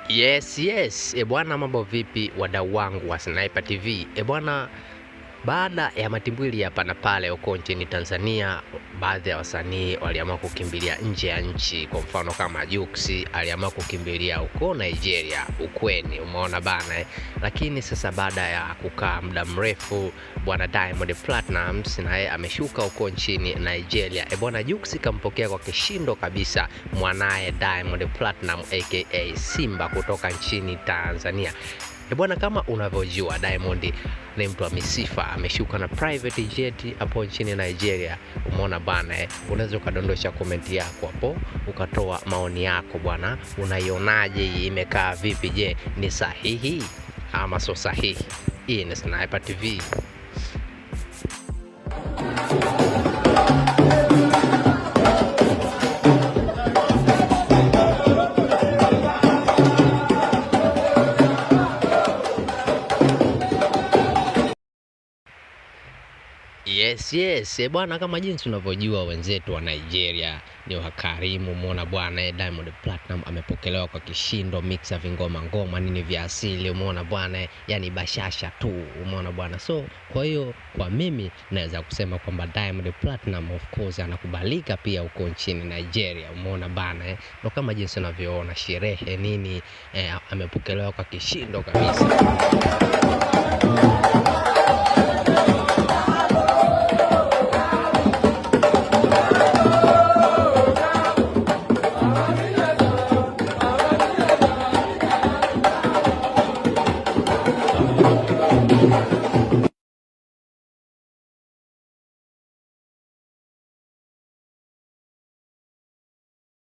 Yes. Bwana, mambo vipi wadau wangu wa Sniper TV? Bwana, baada ya matimbwili hapa na pale huko nchini Tanzania, baadhi ya wasanii waliamua kukimbilia nje ya nchi. Kwa mfano kama Jux aliamua kukimbilia huko Nigeria, ukweni, umeona bana. Lakini sasa baada ya kukaa muda mrefu, bwana Diamond Platnumz naye ameshuka huko nchini Nigeria. Bwana Jux kampokea kwa kishindo kabisa mwanae Diamond Platnumz aka Simba kutoka nchini Tanzania. Bwana, kama unavyojua Diamond ni mtu wa misifa, ameshuka na private jet hapo nchini Nigeria. Umeona bana, unaweza ukadondosha komenti yako hapo ukatoa maoni yako bwana, unaionaje? Imekaa vipi? Je, ni sahihi ama sio sahihi? Hii ni Sniper TV. Yes. Bwana, kama jinsi unavyojua wenzetu wa Nigeria ni wakarimu. Umeona bwana, Diamond Platinum amepokelewa kwa kishindo, mixa vingoma ngoma nini vya asili. Umeona bwana, yani bashasha tu. Umeona bwana, so kwa hiyo kwa mimi naweza kusema kwamba Diamond Platinum of course anakubalika pia huko nchini Nigeria. Umeona bwana, ndio kama jinsi unavyoona sherehe nini, amepokelewa kwa kishindo kabisa.